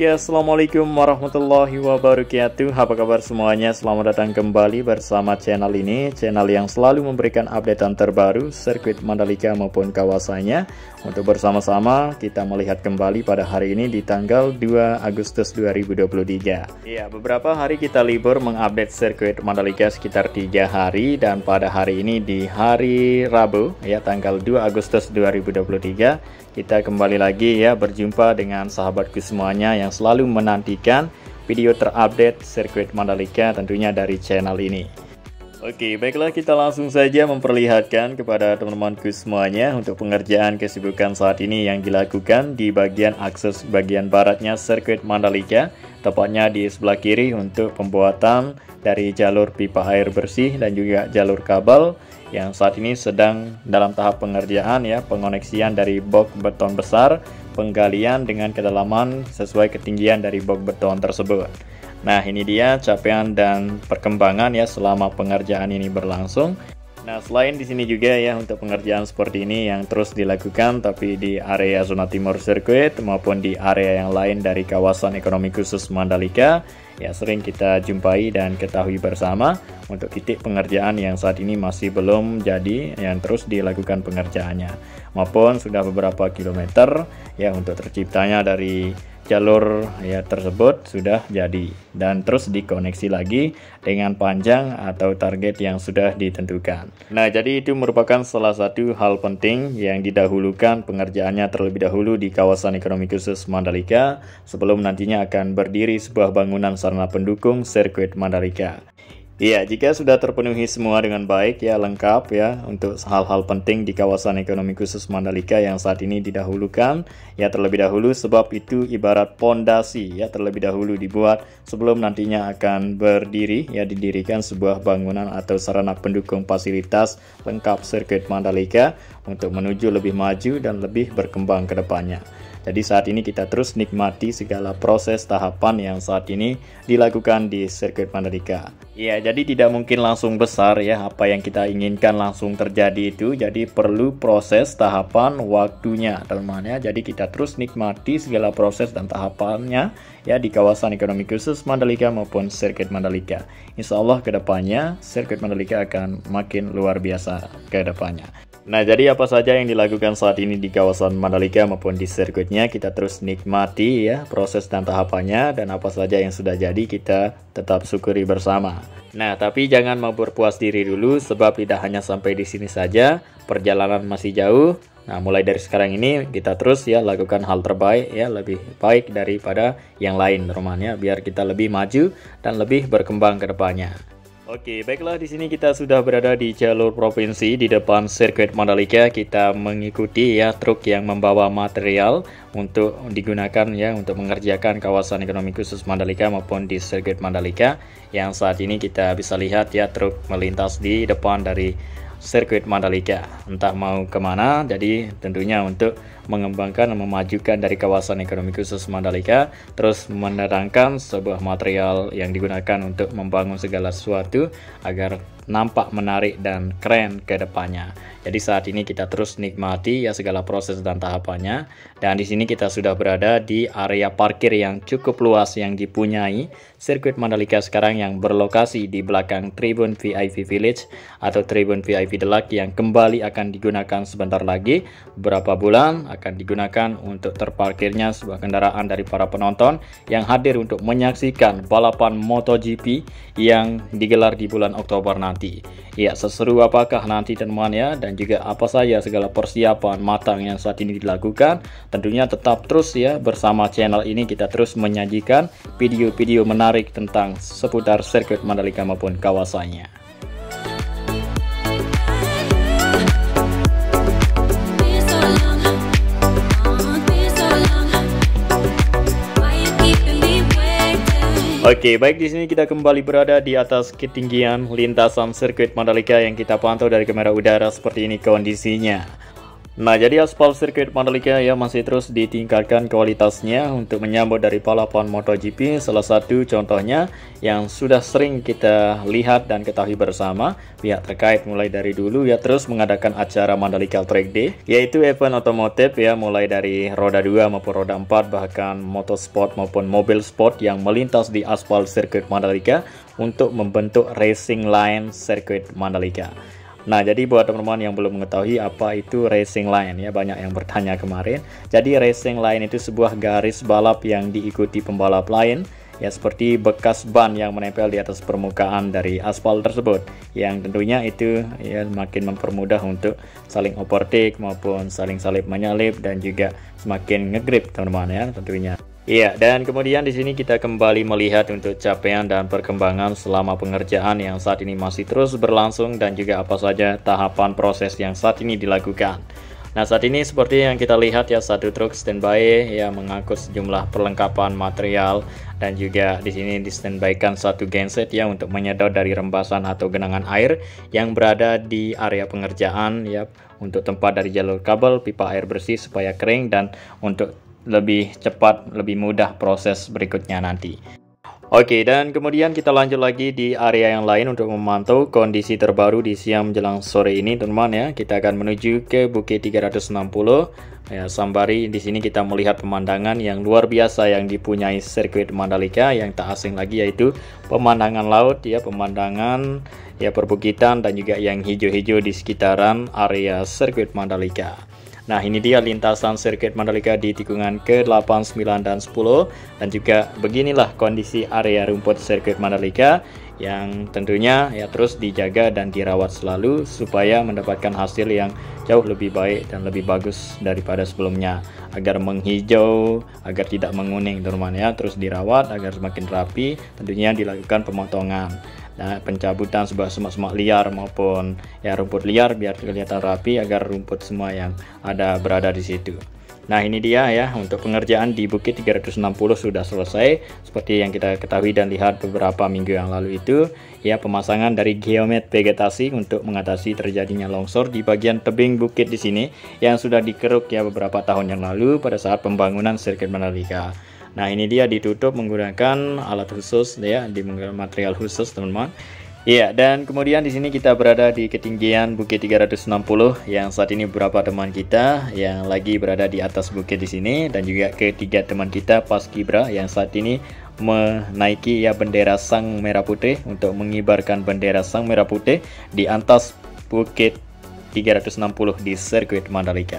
Oke, assalamualaikum warahmatullahi wabarakatuh. Apa kabar semuanya? Selamat datang kembali bersama channel ini, channel yang selalu memberikan updatean terbaru sirkuit Mandalika maupun kawasannya. Untuk bersama-sama kita melihat kembali pada hari ini di tanggal 2 Agustus 2023. Iya, beberapa hari kita libur mengupdate sirkuit Mandalika sekitar 3 hari, dan pada hari ini di hari Rabu ya tanggal 2 Agustus 2023 kita kembali lagi ya berjumpa dengan sahabatku semuanya yang selalu menantikan video terupdate sirkuit Mandalika tentunya dari channel ini. Oke, baiklah, kita langsung saja memperlihatkan kepada teman-temanku semuanya untuk pengerjaan kesibukan saat ini yang dilakukan di bagian akses bagian baratnya sirkuit Mandalika, tepatnya di sebelah kiri untuk pembuatan dari jalur pipa air bersih dan juga jalur kabel yang saat ini sedang dalam tahap pengerjaan ya, pengoneksian dari box beton besar, penggalian dengan kedalaman sesuai ketinggian dari box beton tersebut. Nah, ini dia capaian dan perkembangan ya selama pengerjaan ini berlangsung. Nah, selain di sini juga ya untuk pengerjaan seperti ini yang terus dilakukan, tapi di area zona timur sirkuit maupun di area yang lain dari kawasan ekonomi khusus Mandalika ya sering kita jumpai dan ketahui bersama untuk titik pengerjaan yang saat ini masih belum jadi, yang terus dilakukan pengerjaannya, maupun sudah beberapa kilometer ya untuk terciptanya dari jalur ya tersebut sudah jadi dan terus dikoneksi lagi dengan panjang atau target yang sudah ditentukan. Nah, jadi itu merupakan salah satu hal penting yang didahulukan pengerjaannya terlebih dahulu di kawasan ekonomi khusus Mandalika sebelum nantinya akan berdiri sebuah bangunan sarana pendukung sirkuit Mandalika. Iya, jika sudah terpenuhi semua dengan baik ya, lengkap ya untuk hal-hal penting di kawasan ekonomi khusus Mandalika yang saat ini didahulukan ya terlebih dahulu, sebab itu ibarat pondasi ya terlebih dahulu dibuat sebelum nantinya akan berdiri ya didirikan sebuah bangunan atau sarana pendukung fasilitas lengkap sirkuit Mandalika untuk menuju lebih maju dan lebih berkembang ke depannya. Jadi saat ini kita terus nikmati segala proses tahapan yang saat ini dilakukan di sirkuit Mandalika. Ya, jadi tidak mungkin langsung besar ya apa yang kita inginkan langsung terjadi itu. Jadi perlu proses tahapan waktunya teman-teman ya. Jadi kita terus nikmati segala proses dan tahapannya ya di kawasan ekonomi khusus Mandalika maupun sirkuit Mandalika. Insya Allah kedepannya sirkuit Mandalika akan makin luar biasa kedepannya. Nah, jadi apa saja yang dilakukan saat ini di kawasan Mandalika maupun di sirkuitnya kita terus nikmati ya proses dan tahapannya, dan apa saja yang sudah jadi kita tetap syukuri bersama. Nah, tapi jangan mau berpuas diri dulu sebab tidak hanya sampai di sini saja, perjalanan masih jauh. Nah, mulai dari sekarang ini kita terus ya lakukan hal terbaik ya, lebih baik daripada yang lain teman-teman, biar kita lebih maju dan lebih berkembang ke depannya. Oke, baiklah, di sini kita sudah berada di jalur provinsi di depan sirkuit Mandalika. Kita mengikuti ya truk yang membawa material untuk digunakan ya untuk mengerjakan kawasan ekonomi khusus Mandalika maupun di sirkuit Mandalika. Yang saat ini kita bisa lihat ya truk melintas di depan dari sirkuit Mandalika, entah mau kemana. Jadi tentunya untuk mengembangkan dan memajukan dari kawasan ekonomi khusus Mandalika, terus menerangkan sebuah material yang digunakan untuk membangun segala sesuatu agar nampak menarik dan keren ke depannya. Jadi saat ini kita terus nikmati ya segala proses dan tahapannya. Dan di sini kita sudah berada di area parkir yang cukup luas yang dipunyai sirkuit Mandalika sekarang, yang berlokasi di belakang Tribun VIP Village atau Tribun VIP Deluxe yang kembali akan digunakan sebentar lagi, beberapa bulan akan digunakan untuk terparkirnya sebuah kendaraan dari para penonton yang hadir untuk menyaksikan balapan MotoGP yang digelar di bulan Oktober nanti. Ya, seseru apakah nanti teman-teman ya, dan juga apa saja segala persiapan matang yang saat ini dilakukan. Tentunya tetap terus ya bersama channel ini, kita terus menyajikan video-video menarik tentang seputar sirkuit Mandalika maupun kawasannya. Oke, baik, di sini kita kembali berada di atas ketinggian lintasan sirkuit Mandalika yang kita pantau dari kamera udara seperti ini kondisinya. Nah, jadi aspal sirkuit Mandalika ya masih terus ditingkatkan kualitasnya untuk menyambut dari balapan MotoGP. Salah satu contohnya yang sudah sering kita lihat dan ketahui bersama, pihak terkait mulai dari dulu ya terus mengadakan acara Mandalika Track Day, yaitu event otomotif ya, mulai dari roda 2 maupun roda 4, bahkan motorsport maupun mobil sport yang melintas di aspal sirkuit Mandalika untuk membentuk racing line sirkuit Mandalika. Nah, jadi buat teman-teman yang belum mengetahui apa itu racing line ya, banyak yang bertanya kemarin. Jadi racing line itu sebuah garis balap yang diikuti pembalap lain ya, seperti bekas ban yang menempel di atas permukaan dari aspal tersebut, yang tentunya itu ya makin mempermudah untuk saling overtake maupun saling salip menyalip dan juga semakin ngegrip teman-teman ya tentunya. Iya, dan kemudian di sini kita kembali melihat untuk capaian dan perkembangan selama pengerjaan yang saat ini masih terus berlangsung dan juga apa saja tahapan proses yang saat ini dilakukan. Nah, saat ini seperti yang kita lihat ya, satu truk standby ya mengangkut sejumlah perlengkapan material, dan juga di sini di-standbykan satu genset ya untuk menyedot dari rembasan atau genangan air yang berada di area pengerjaan ya, untuk tempat dari jalur kabel pipa air bersih supaya kering dan untuk lebih cepat, lebih mudah proses berikutnya nanti. Oke, dan kemudian kita lanjut lagi di area yang lain untuk memantau kondisi terbaru di siang menjelang sore ini teman-teman ya. Kita akan menuju ke Bukit 360 ya, Sambari. Di sini kita melihat pemandangan yang luar biasa yang dipunyai sirkuit Mandalika, yang tak asing lagi yaitu pemandangan laut ya, pemandangan ya perbukitan dan juga yang hijau-hijau di sekitaran area sirkuit Mandalika. Nah, ini dia lintasan sirkuit Mandalika di tikungan ke-8, 9, dan 10. Dan juga beginilah kondisi area rumput sirkuit Mandalika yang tentunya ya terus dijaga dan dirawat selalu supaya mendapatkan hasil yang jauh lebih baik dan lebih bagus daripada sebelumnya, agar menghijau, agar tidak menguning teman-teman ya, terus dirawat agar semakin rapi. Tentunya dilakukan pemotongan, nah, pencabutan sebuah semak-semak liar maupun ya rumput liar biar kelihatan rapi, agar rumput semua yang ada berada di situ. Nah, ini dia ya, untuk pengerjaan di Bukit 360 sudah selesai seperti yang kita ketahui dan lihat beberapa minggu yang lalu itu ya, pemasangan dari geomet vegetasi untuk mengatasi terjadinya longsor di bagian tebing bukit di sini yang sudah dikeruk ya beberapa tahun yang lalu pada saat pembangunan sirkuit Mandalika. Nah, ini dia ditutup menggunakan alat khusus ya, di material khusus teman-teman. Iya, dan kemudian di sini kita berada di ketinggian Bukit 360 yang saat ini beberapa teman kita yang lagi berada di atas bukit di sini, dan juga ketiga teman kita paskibra yang saat ini menaiki ya bendera sang merah putih untuk mengibarkan bendera sang merah putih di atas Bukit 360 di sirkuit Mandalika.